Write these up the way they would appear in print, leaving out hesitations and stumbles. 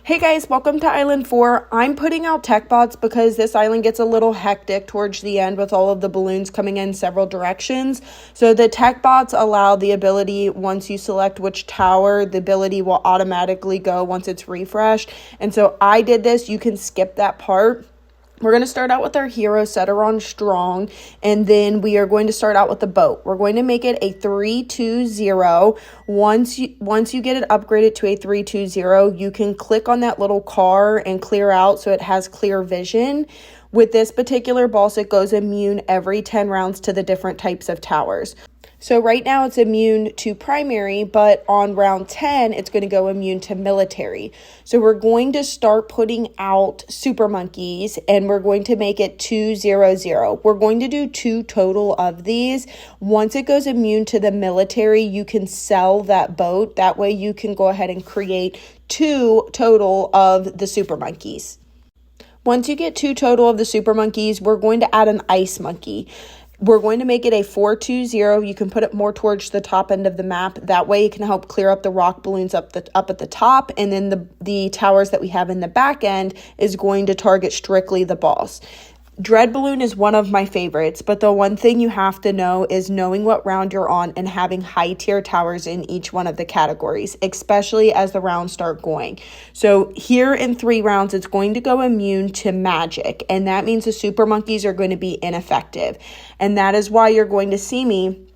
Hey guys, welcome to Island 4. I'm putting out tech bots because this island gets a little hectic towards the end with all of the balloons coming in several directions. So the tech bots allow the ability, once you select which tower, the ability will automatically go once it's refreshed. And so I did this. You can skip that part. We're going to start out with our hero, set her on strong, and then we are going to start out with the boat. We're going to make it a 3-2-0. Once you get it upgraded to a 3-2-0, you can click on that little car and clear out so it has clear vision. With this particular boss, it goes immune every 10 rounds to the different types of towers. So right now it's immune to primary, but on round 10, it's going to go immune to military. So we're going to start putting out super monkeys and we're going to make it 2-0-0. We're going to do 2 total of these. Once it goes immune to the military, you can sell that boat. That way you can go ahead and create 2 total of the super monkeys. Once you get 2 total of the super monkeys, we're going to add an ice monkey. We're going to make it a 4-2-0. You can put it more towards the top end of the map. That way it can help clear up the rock balloons up at the top. And then the towers that we have in the back end is going to target strictly the boss. Dreadbloon is one of my favorites, but the one thing you have to know is knowing what round you're on and having high tier towers in each one of the categories, especially as the rounds start going. So here in 3 rounds, it's going to go immune to magic, and that means the super monkeys are going to be ineffective. And that is why you're going to see me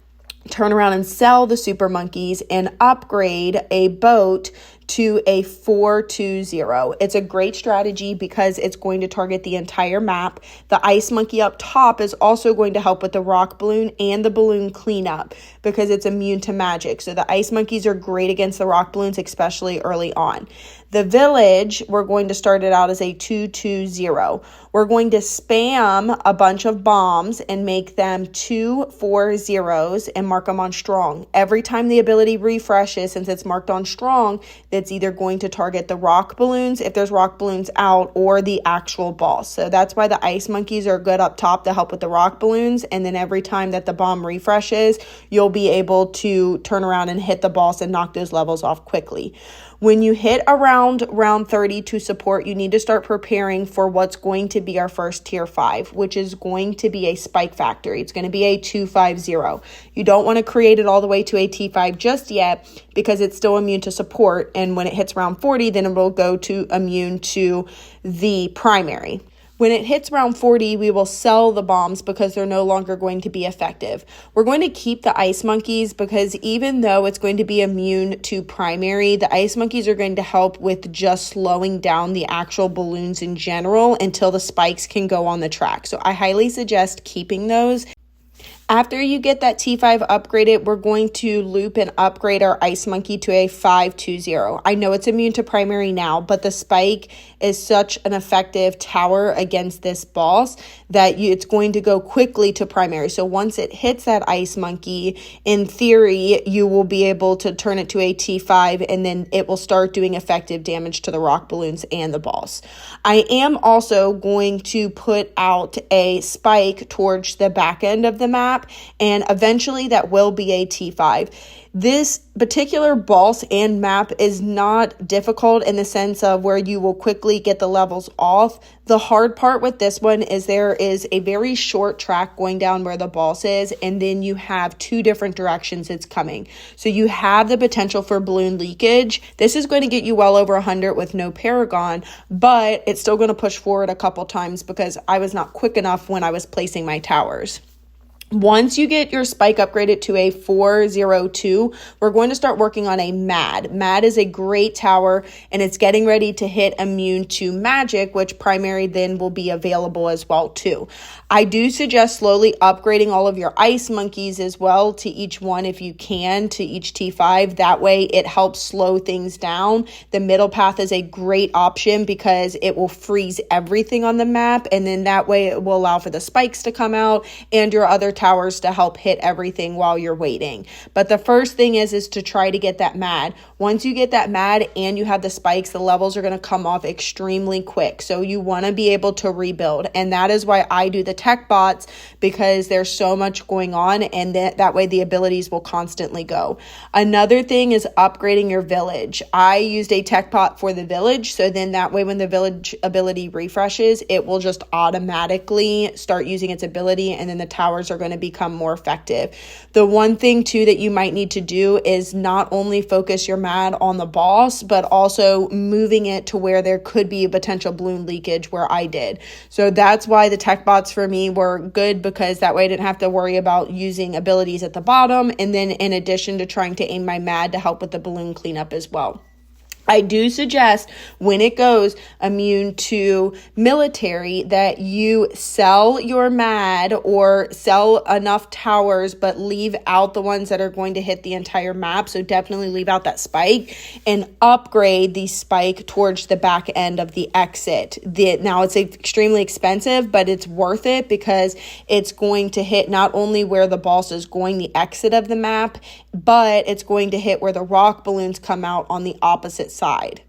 turn around and sell the super monkeys and upgrade a boat to a 4-2-0. It's a great strategy because it's going to target the entire map. The ice monkey up top is also going to help with the rock balloon and the balloon cleanup because it's immune to magic. So the ice monkeys are great against the rock balloons, especially early on. The village, we're going to start it out as a 2-2-0. We're going to spam a bunch of bombs and make them 2-4-0s and mark them on strong. Every time the ability refreshes, since it's marked on strong, it's either going to target the rock balloons, if there's rock balloons out, or the actual boss. So that's why the ice monkeys are good up top to help with the rock balloons. And then every time that the bomb refreshes, you'll be able to turn around and hit the boss and knock those levels off quickly. When you hit around round 30 to support, you need to start preparing for what's going to be our first tier 5, which is going to be a spike factory. It's going to be a 2-5-0. You don't want to create it all the way to a T5 just yet because it's still immune to support. And when it hits round 40, then it will go to immune to the primary. When it hits round 40, we will sell the bombs because they're no longer going to be effective. We're going to keep the ice monkeys because even though it's going to be immune to primary, the ice monkeys are going to help with just slowing down the actual balloons in general until the spikes can go on the track. So I highly suggest keeping those. After you get that T5 upgraded, we're going to loop and upgrade our ice monkey to a 5-2-0. I know it's immune to primary now, but the spike is such an effective tower against this boss that it's going to go quickly to primary. So once it hits that ice monkey, in theory, you will be able to turn it to a T5 and then it will start doing effective damage to the rock balloons and the boss. I am also going to put out a spike towards the back end of the map, and eventually that will be a T5. This particular boss and map is not difficult in the sense of where you will quickly get the levels off. The hard part with this one is there is a very short track going down where the boss is, and then you have 2 different directions it's coming. So you have the potential for balloon leakage. This is going to get you well over 100 with no Paragon, but it's still going to push forward a couple times because I was not quick enough when I was placing my towers. Once you get your spike upgraded to a 4-0-2, we're going to start working on a Mad. Mad is a great tower, and it's getting ready to hit immune to magic, which primary then will be available as well too. I do suggest slowly upgrading all of your ice monkeys as well to each one if you can, to each T5. That way it helps slow things down. The middle path is a great option because it will freeze everything on the map, and then that way it will allow for the spikes to come out and your other towers to help hit everything while you're waiting. But the first thing is to try to get that mad. Once you get that mad and you have the spikes, the levels are going to come off extremely quick. So you want to be able to rebuild. And that is why I do the tech bots, because there's so much going on, and that way the abilities will constantly go. Another thing is upgrading your village. I used a tech bot for the village, so then that way when the village ability refreshes, it will just automatically start using its ability, and then the towers are going to become more effective. The one thing too that you might need to do is not only focus your mad on the boss, but also moving it to where there could be a potential balloon leakage where I did. So that's why the tech bots for me were good, because that way I didn't have to worry about using abilities at the bottom, and then in addition to trying to aim my mad to help with the balloon cleanup as well. I do suggest when it goes immune to military that you sell your mad or sell enough towers, but leave out the ones that are going to hit the entire map. So definitely leave out that spike and upgrade the spike towards the back end of the exit. Now it's extremely expensive, but it's worth it because it's going to hit not only where the boss is going, the exit of the map, but it's going to hit where the rock balloons come out on the opposite side.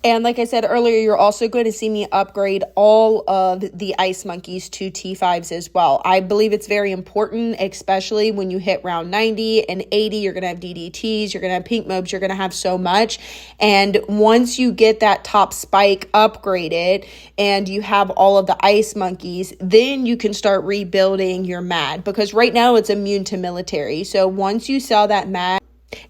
And like I said earlier, you're also going to see me upgrade all of the ice monkeys to T5s as well. I believe it's very important, especially when you hit round 90 and 80, you're going to have DDTs, you're going to have pink mobs, you're going to have so much. And once you get that top spike upgraded and you have all of the ice monkeys, then you can start rebuilding your mad, because right now it's immune to military. So once you sell that mad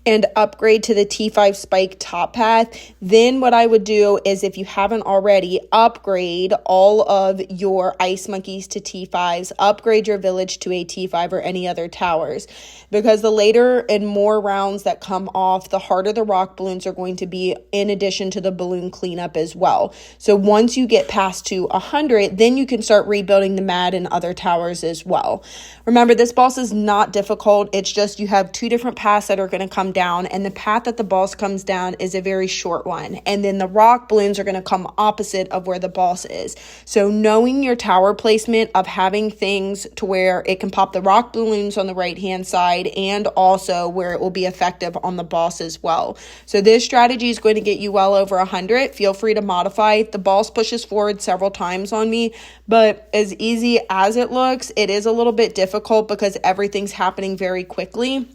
and upgrade to the T5 spike top path, then what I would do is, if you haven't already, upgrade all of your ice monkeys to T5s, upgrade your village to a T5 or any other towers, because the later and more rounds that come off, the harder the rock balloons are going to be, in addition to the balloon cleanup as well. So once you get past to 100, then you can start rebuilding the mad and other towers as well. Remember, this boss is not difficult. It's just you have two different paths that are going to come down, and the path that the boss comes down is a very short one, and then the rock balloons are going to come opposite of where the boss is. So knowing your tower placement of having things to where it can pop the rock balloons on the right hand side, and also where it will be effective on the boss as well. So this strategy is going to get you well over 100. Feel free to modify. The boss pushes forward several times on me, but as easy as it looks, it is a little bit difficult because everything's happening very quickly.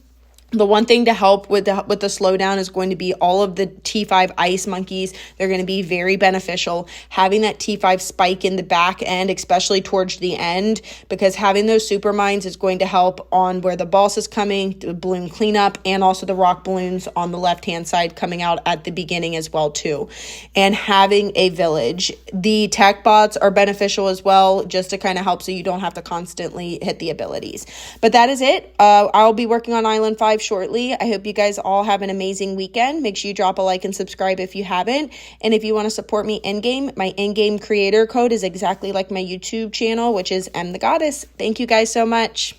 The one thing to help with the slowdown is going to be all of the T5 ice monkeys. They're going to be very beneficial. Having that T5 spike in the back end, especially towards the end, because having those super mines is going to help on where the boss is coming, the balloon cleanup, and also the rock balloons on the left-hand side coming out at the beginning as well too. And having a village. The tech bots are beneficial as well, just to kind of help so you don't have to constantly hit the abilities. But that is it. I'll be working on Island 5 shortly. I hope you guys all have an amazing weekend. Make sure you drop a like and subscribe if you haven't. And if you want to support me in-game, my in-game creator code is exactly like my YouTube channel, which is M the Goddess. Thank you guys so much.